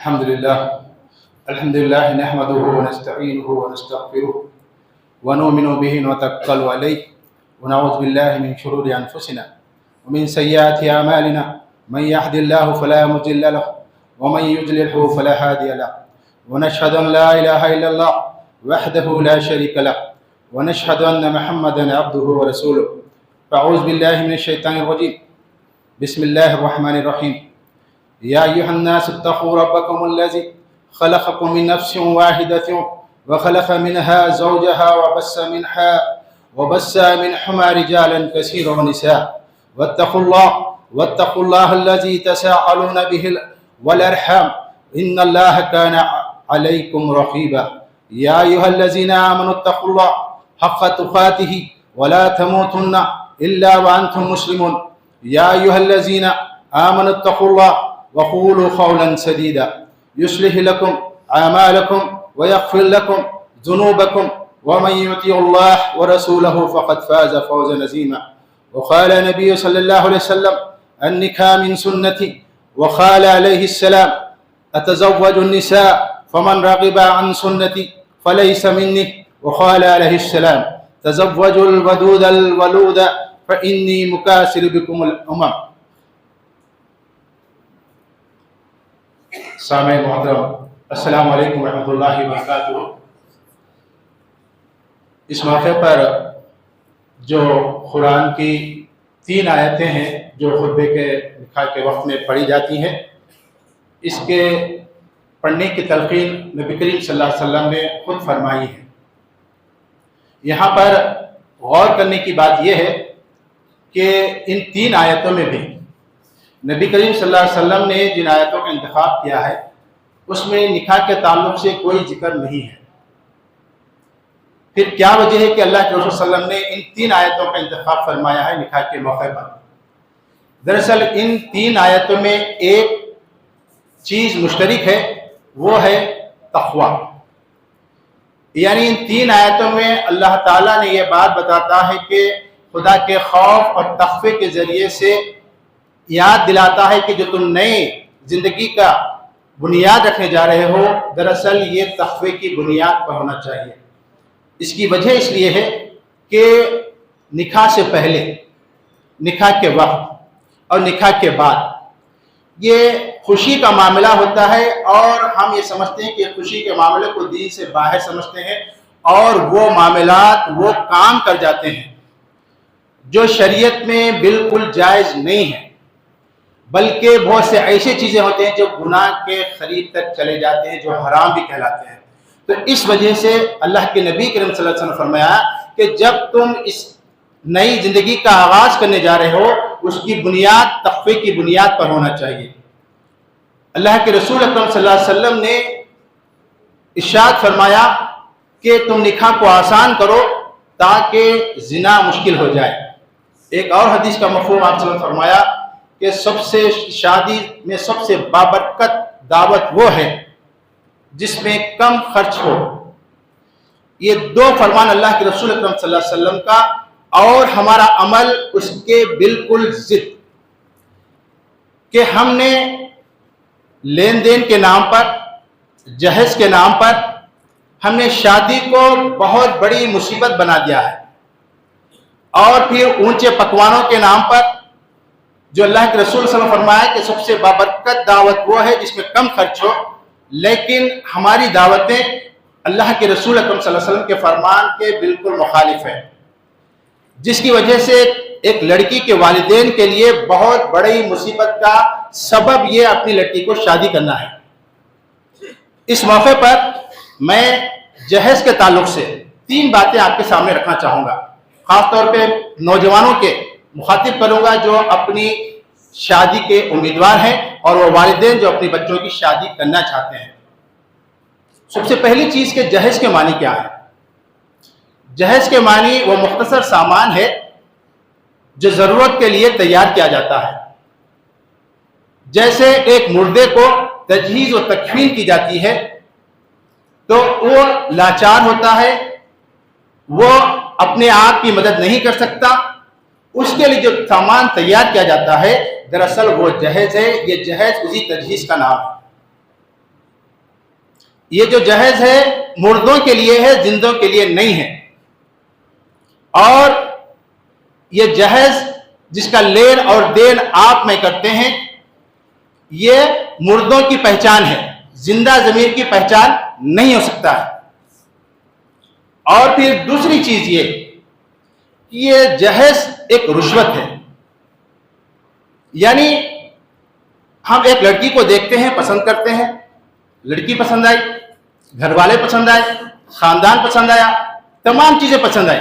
الحمد لله نحمده ونستعينه ونستغفره ونؤمن به ونتوكل عليه ونعوذ بالله من شرور أنفسنا ومن سيئات أعمالنا من يهد الله فلا مضل له ومن يضلل فلا هادي له ونشهد أن لا إله إلا الله وحده لا شريك له ونشهد أن محمدا عبده ورسوله فأعوذ بالله من الشيطان الرجيم بسم الله الرحمن الرحيم يا أيها الناس اتقوا ربكم الذي خلقكم من نفس واحدة وخلق منها زوجها وبث منهما رجالا كثيرا ونساء واتقوا الله الذي تساءلون به والأرحام إن الله كان عليكم رقيبا يا أيها الذين آمنوا اتقوا الله حق تقاته ولا تموتن إلا وأنتم مسلمون يا أيها الذين آمنوا اتقوا الله وقولوا قولا سديدا يصلح لكم أعمالكم ويغفر لكم ذنوبكم ومن يطع الله ورسوله فقد فاز فوزا عظيما وقال النبي صلى الله عليه وسلم النكاح من سنتي وقال عليه السلام أتزوج النساء فمن رغب عن سنتي فليس مني وقال عليه السلام تزوجوا الودود الولود فإني مكاثر بكم الأمم. سامع محترم، السلام علیکم ورحمۃ اللہ وبرکاتہ. اس موقع پر جو قرآن کی 3 آیتیں ہیں جو خطبے کے نکاح کے وقت میں پڑھی جاتی ہیں، اس کے پڑھنے کی تلقین نبی کریم صلی اللہ علیہ وسلم نے خود فرمائی ہے. یہاں پر غور کرنے کی بات یہ ہے کہ ان 3 آیتوں میں بھی نبی کریم صلی اللہ علیہ وسلم نے جن آیتوں کا انتخاب کیا ہے اس میں نکاح کے تعلق سے کوئی ذکر نہیں ہے. پھر کیا وجہ ہے کہ اللہ کے رسول صلی اللہ علیہ وسلم نے ان 3 آیتوں کا انتخاب فرمایا ہے نکاح کے موقع پر؟ دراصل ان 3 آیتوں میں ایک چیز مشترک ہے، وہ ہے تقوی. یعنی ان 3 آیتوں میں اللہ تعالیٰ نے یہ بات بتاتا ہے کہ خدا کے خوف اور تقوی کے ذریعے سے یاد دلاتا ہے کہ جو تم نئے زندگی کا بنیاد رکھنے جا رہے ہو، دراصل یہ تقوی کی بنیاد پر ہونا چاہیے. اس کی وجہ اس لیے ہے کہ نکاح سے پہلے، نکاح کے وقت اور نکاح کے بعد یہ خوشی کا معاملہ ہوتا ہے، اور ہم یہ سمجھتے ہیں کہ خوشی کے معاملے کو دین سے باہر سمجھتے ہیں، اور وہ معاملات، وہ کام کر جاتے ہیں جو شریعت میں بالکل جائز نہیں ہے، بلکہ بہت سے ایسے چیزیں ہوتے ہیں جو گناہ کے قریب تک چلے جاتے ہیں، جو حرام بھی کہلاتے ہیں. تو اس وجہ سے اللہ کے نبی کریم صلی اللہ علیہ وسلم نے فرمایا کہ جب تم اس نئی زندگی کا آغاز کرنے جا رہے ہو، اس کی بنیاد تقوی کی بنیاد پر ہونا چاہیے. اللہ کے رسول اکرم صلی اللہ علیہ وسلم نے ارشاد فرمایا کہ تم نکاح کو آسان کرو تاکہ زنا مشکل ہو جائے. ایک اور حدیث کا مفہوم آپ نے فرمایا کہ شادی میں سب سے بابرکت دعوت وہ ہے جس میں کم خرچ ہو. یہ 2 فرمان اللہ کے رسول اکرم صلی اللہ علیہ وسلم کا، اور ہمارا عمل اس کے بالکل ضد، کہ ہم نے لین دین کے نام پر، جہیز کے نام پر ہم نے شادی کو بہت بڑی مصیبت بنا دیا ہے، اور پھر اونچے پکوانوں کے نام پر، جو اللہ کے رسول صلی اللہ علیہ وسلم فرمایا کہ سب سے بابرکت دعوت وہ ہے جس میں کم خرچ ہو، لیکن ہماری دعوتیں اللہ کے رسول اکرم صلی اللہ علیہ وسلم کے فرمان کے بالکل مخالف ہیں، جس کی وجہ سے ایک لڑکی کے والدین کے لیے بہت بڑی مصیبت کا سبب یہ اپنی لڑکی کو شادی کرنا ہے. اس موقع پر میں جہیز کے تعلق سے 3 باتیں آپ کے سامنے رکھنا چاہوں گا. خاص طور پہ نوجوانوں کے مخاطب کروں گا جو اپنی شادی کے امیدوار ہیں، اور وہ والدین جو اپنی بچوں کی شادی کرنا چاہتے ہیں. سب سے پہلی چیز کہ جہیز کے معنی کیا ہے؟ جہیز کے معنی وہ مختصر سامان ہے جو ضرورت کے لیے تیار کیا جاتا ہے. جیسے ایک مردے کو تجہیز و تکفین کی جاتی ہے تو وہ لاچار ہوتا ہے، وہ اپنے آپ کی مدد نہیں کر سکتا، اس کے لیے جو سامان تیار کیا جاتا ہے دراصل وہ جہیز ہے. یہ جہیز اسی تجہیز کا نام ہے. یہ جو جہیز ہے مردوں کے لیے ہے، زندوں کے لیے نہیں ہے. اور یہ جہیز جس کا لین اور دین آپ میں کرتے ہیں، یہ مردوں کی پہچان ہے، زندہ ضمیر کی پہچان نہیں ہو سکتا ہے. اور پھر دوسری چیز یہ کہ یہ جہیز ایک رشوت ہے. یعنی ہم ایک لڑکی کو دیکھتے ہیں، پسند کرتے ہیں، لڑکی پسند آئی، گھر والے پسند آئے، خاندان پسند آیا، تمام چیزیں پسند آئی،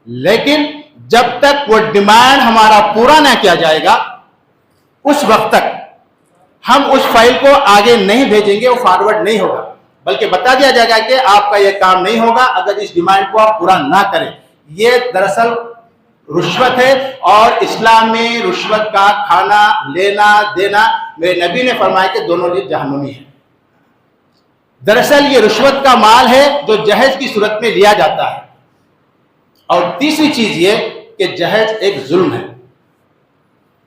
لیکن جب تک وہ ڈیمانڈ ہمارا پورا نہ کیا جائے گا اس وقت تک ہم اس فائل کو آگے نہیں بھیجیں گے، وہ فارورڈ نہیں ہوگا، بلکہ بتا دیا جائے گا کہ آپ کا یہ کام نہیں ہوگا اگر اس ڈیمانڈ کو آپ پورا نہ کریں. یہ دراصل رشوت ہے، اور اسلام میں رشوت کا کھانا لینا دینا میرے نبی نے فرمایا کہ دونوں لیے جہنمی ہیں. دراصل یہ رشوت کا مال ہے جو جہیز کی صورت میں لیا جاتا ہے. اور تیسری چیز یہ کہ جہیز ایک ظلم ہے.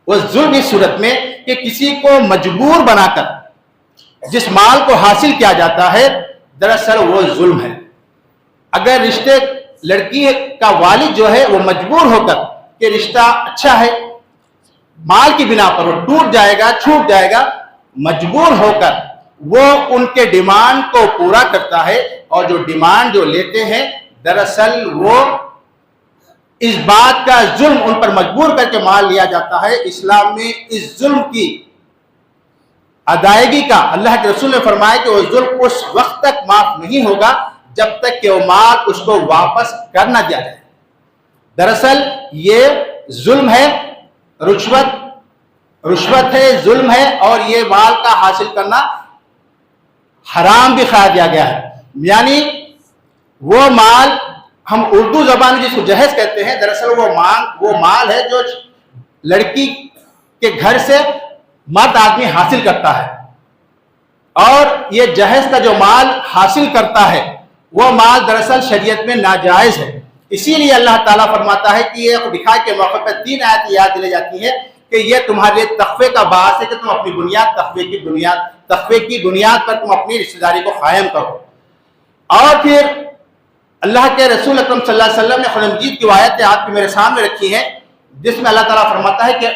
وہ ظلم اس صورت میں کہ کسی کو مجبور بنا کر جس مال کو حاصل کیا جاتا ہے، دراصل وہ ظلم ہے. اگر رشتے لڑکی کا والد جو ہے وہ مجبور ہو کر کہ رشتہ اچھا ہے، مال کی بنا پر وہ ٹوٹ جائے گا، چھوٹ جائے گا، مجبور ہو کر وہ ان کے ڈیمانڈ کو پورا کرتا ہے، اور جو ڈیمانڈ جو لیتے ہیں دراصل وہ اس بات کا ظلم ان پر مجبور کر کے مال لیا جاتا ہے. اسلام میں اس ظلم کی ادائیگی کا اللہ کے رسول نے فرمایا کہ وہ ظلم اس وقت تک معاف نہیں ہوگا جب تک کہ وہ مال اس کو واپس کر نہ دیا جائے. دراصل یہ ظلم ہے، رشوت ہے، ظلم ہے، اور یہ مال کا حاصل کرنا حرام بھی قرار دیا گیا ہے. یعنی وہ مال ہم اردو زبان میں جس کو جہیز کہتے ہیں، دراصل وہ مال ہے جو لڑکی کے گھر سے مرد آدمی حاصل کرتا ہے. اور یہ جہیز کا جو مال حاصل کرتا ہے وہ مال دراصل شریعت میں ناجائز ہے. اسی لیے اللہ تعالیٰ فرماتا ہے کہ یہ دکھائے کے موقع پر 3 آیت یاد دلائی جاتی ہے کہ یہ تمہارے لیے تقوی کا باعث ہے کہ تم اپنی بنیاد تقوی کی بنیاد پر تم اپنی رشتہ داری کو قائم کرو. اور پھر اللہ کے رسول اکرم صلی اللہ علیہ وسلم نے قرآن مجید کی آیت آپ کی میرے سامنے رکھی ہے، جس میں اللہ تعالیٰ فرماتا ہے کہ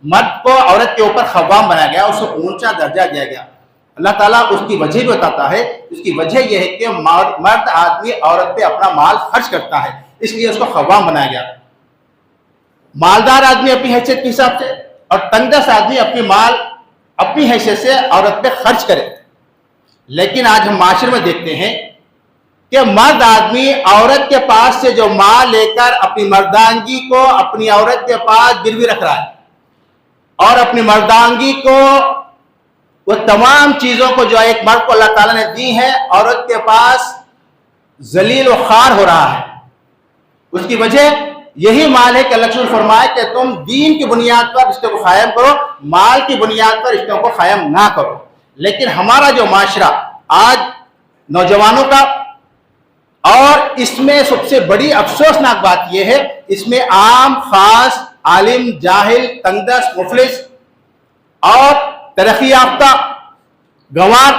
مرد کو عورت کے اوپر خوام بنایا گیا، اس کو اونچا درجہ دیا گیا. اللہ تعالیٰ اس کی وجہ بھی بتاتا ہے. اس کی وجہ یہ ہے کہ مرد آدمی عورت پہ اپنا مال خرچ کرتا ہے، اس لیے اس کو خوام بنایا گیا. مالدار آدمی اپنی حیثیت کے حساب سے اور تنگ دست آدمی اپنی حیثیت سے عورت پہ خرچ کرے. لیکن آج ہم معاشرے میں دیکھتے ہیں کہ مرد آدمی عورت کے پاس سے جو مال لے کر اپنی مردانگی کو اپنی عورت کے پاس گروی رکھ رہا ہے، اور اپنی مردانگی کو وہ تمام چیزوں کو جو ایک مرد کو اللہ تعالیٰ نے دی ہے عورت کے پاس ذلیل و خوار ہو رہا ہے. اس کی وجہ یہی مال ہے کہ اللہ رسول فرمائے کہ تم دین کی بنیاد پر رشتوں کو قائم کرو، مال کی بنیاد پر رشتوں کو قائم نہ کرو. لیکن ہمارا جو معاشرہ آج نوجوانوں کا، اور اس میں سب سے بڑی افسوسناک بات یہ ہے، اس میں عام، خاص، عالم، جاہل، تنگ دست، مفلس اور ترقی یافتہ، گنوار،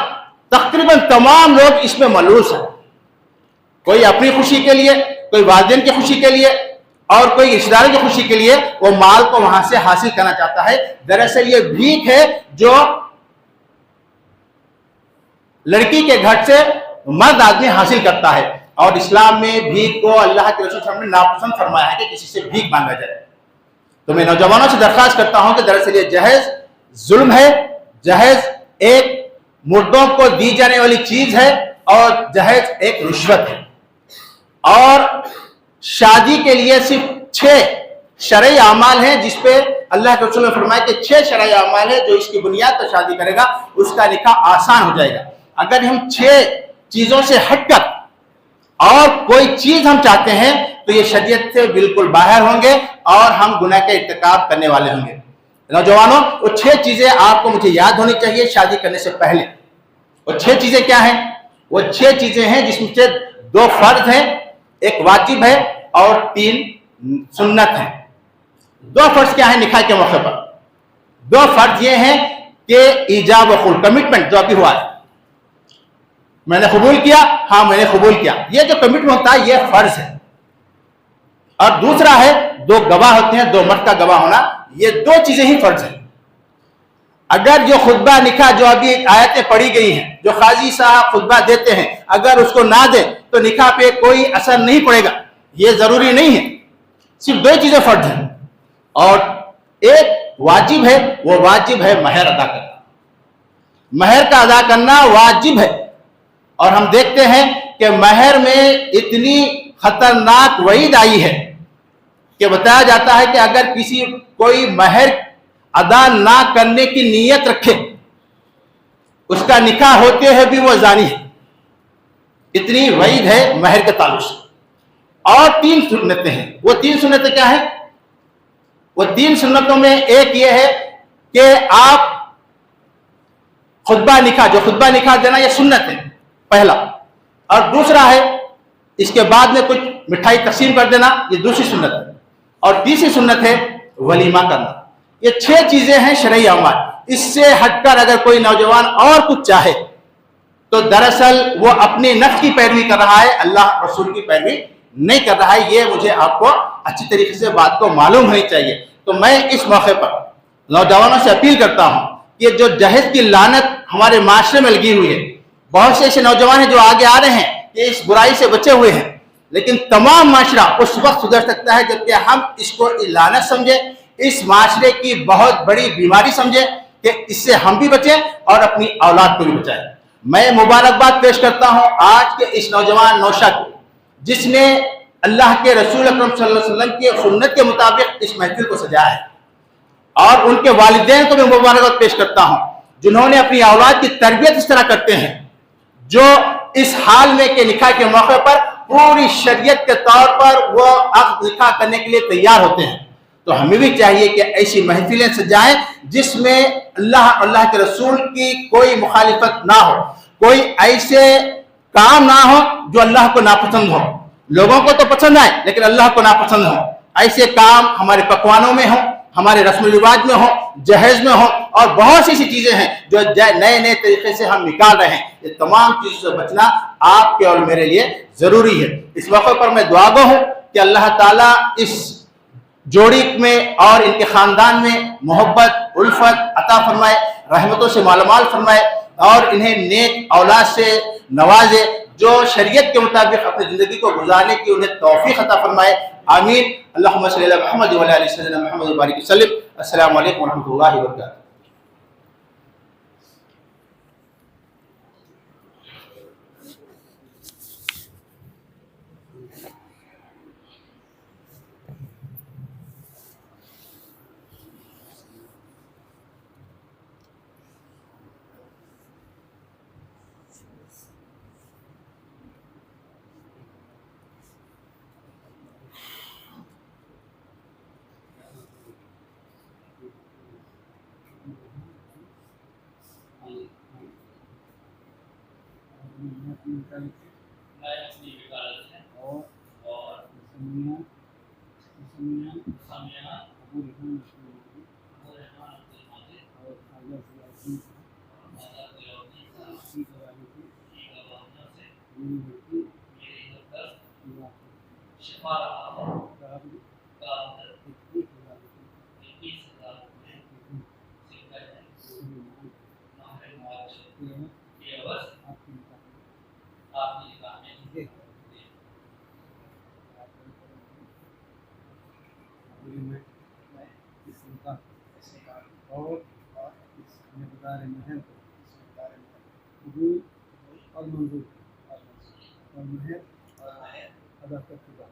تقریباً تمام لوگ اس میں ملوث ہیں. کوئی اپنی خوشی کے لیے، کوئی والدین کی خوشی کے لیے، اور کوئی رشتہ داروں کی خوشی کے لیے وہ مال کو وہاں سے حاصل کرنا چاہتا ہے. دراصل یہ بھیک ہے جو لڑکی کے گھر سے مرد آدمی حاصل کرتا ہے. اور اسلام میں بھیک کو اللہ کے رسول صلی اللہ علیہ وسلم نے ناپسند فرمایا ہے کہ کسی سے بھیک مانگا جائے. تو میں نوجوانوں سے درخواست کرتا ہوں کہ دراصل یہ جہیز ظلم ہے. جہیز ایک مردوں کو دی جانے والی چیز ہے، اور جہیز ایک رشوت ہے. اور شادی کے لیے صرف 6 شرعی اعمال ہیں جس پہ اللہ کے رسول نے فرمایا کہ 6 شرعی اعمال ہے جو اس کی بنیاد پر شادی کرے گا اس کا نکاح آسان ہو جائے گا. اگر ہم 6 چیزوں سے ہٹ کر اور کوئی چیز ہم چاہتے ہیں تو یہ شریعت سے بالکل باہر ہوں گے اور ہم گناہ کا ارتکاب کرنے والے ہوں گے. نوجوانوں، وہ 6 چیزیں آپ کو مجھے یاد ہونی چاہیے شادی کرنے سے پہلے. وہ 6 چیزیں کیا ہیں؟ وہ 6 چیزیں ہیں جس میں سے 2 فرض ہیں، 1 واجب ہے اور 3 سنت ہیں. 2 فرض کیا ہیں نکاح کے موقع پر؟ 2 فرض یہ ہیں کہ ایجاب و قبول، کمٹمنٹ جو ابھی ہوا ہے. میں نے قبول کیا، ہاں میں نے قبول کیا، یہ جو کمٹمنٹ ہوتا ہے یہ فرض ہے. اور دوسرا ہے دو گواہ ہوتے ہیں، دو مرد کا گواہ ہونا، یہ دو چیزیں ہی فرض ہیں. اگر جو خطبہ نکاح جو ابھی آیتیں پڑھی گئی ہیں، جو قاضی صاحب خطبہ دیتے ہیں، اگر اس کو نہ دے تو نکاح پہ کوئی اثر نہیں پڑے گا، یہ ضروری نہیں ہے. صرف دو چیزیں فرض ہیں، اور ایک واجب ہے، وہ واجب ہے مہر ادا کرنا. مہر کا ادا کرنا واجب ہے. اور ہم دیکھتے ہیں کہ مہر میں اتنی خطرناک وعید آئی ہے کہ بتایا جاتا ہے کہ اگر کسی کوئی مہر ادا نہ کرنے کی نیت رکھے، اس کا نکاح ہوتے ہوئے بھی وہ زانی ہے. اتنی وعید ہے مہر کے تعلق سے. اور 3 سنتیں ہیں. وہ 3 سنتیں کیا ہیں؟ وہ 3 سنتوں میں ایک یہ ہے کہ آپ خطبہ نکاح، جو خطبہ نکاح دینا یہ سنت ہے پہلا. اور دوسرا ہے اس کے بعد میں کچھ مٹھائی تقسیم کر دینا، یہ دوسری سنت ہے. اور تیسری سنت ہے ولیمہ کرنا. یہ 6 چیزیں ہیں شرعی اعمال. اس سے ہٹ کر اگر کوئی نوجوان اور کچھ چاہے تو دراصل وہ اپنی نفس کی پیروی کر رہا ہے، اللہ رسول کی پیروی نہیں کر رہا ہے. یہ مجھے آپ کو اچھی طریقے سے بات کو معلوم ہونی چاہیے. تو میں اس موقع پر نوجوانوں سے اپیل کرتا ہوں کہ جو جہیز کی لعنت ہمارے معاشرے میں لگی ہوئی ہے، بہت سے ایسے نوجوان ہیں جو آگے آ رہے ہیں کہ اس برائی سے بچے ہوئے ہیں، لیکن تمام معاشرہ اس وقت سدھر سکتا ہے جبکہ ہم اس کو لعنت سمجھیں، اس معاشرے کی بہت بڑی بیماری سمجھیں کہ اس سے ہم بھی بچیں اور اپنی اولاد کو بھی بچائیں. میں مبارکباد پیش کرتا ہوں آج کے اس نوجوان نوشا کو، جس نے اللہ کے رسول اکرم صلی اللہ علیہ وسلم کی سنت کے مطابق اس محفل کو سجایا ہے. اور ان کے والدین کو بھی مبارکباد پیش کرتا ہوں جنہوں نے اپنی اولاد کی تربیت اس طرح کرتے ہیں، جو اس حال میں کہ نکاح کے موقع پر پوری شریعت کے طور پر وہ عقد نکاح کرنے کے لیے تیار ہوتے ہیں. تو ہمیں بھی چاہیے کہ ایسی محفلیں سجائیں جس میں اللہ کے رسول کی کوئی مخالفت نہ ہو، کوئی ایسے کام نہ ہو جو اللہ کو ناپسند ہو. لوگوں کو تو پسند آئے لیکن اللہ کو ناپسند ہو. ایسے کام ہمارے پکوانوں میں ہوں، ہمارے رسم و رواج میں ہوں، جہیز میں ہوں، اور بہت سی ایسی چیزیں ہیں جو نئے نئے طریقے سے ہم نکال رہے ہیں. یہ تمام چیزوں سے بچنا آپ کے اور میرے لیے ضروری ہے. اس موقع پر میں دعا گو ہوں کہ اللہ تعالیٰ اس جوڑی میں اور ان کے خاندان میں محبت الفت عطا فرمائے، رحمتوں سے مالامال فرمائے، اور انہیں نیک اولاد سے نوازے جو شریعت کے مطابق اپنی زندگی کو گزارنے کی انہیں توفیق عطا فرمائے. آمین. اللہم صلی علی محمد و علی آل سیدنا محمد و بارک وسلم. السلام علیکم ورحمۃ اللہ وبرکاتہ. اور اس مقدار مہر قبول اور منظور اور مہر ادا کر چکا.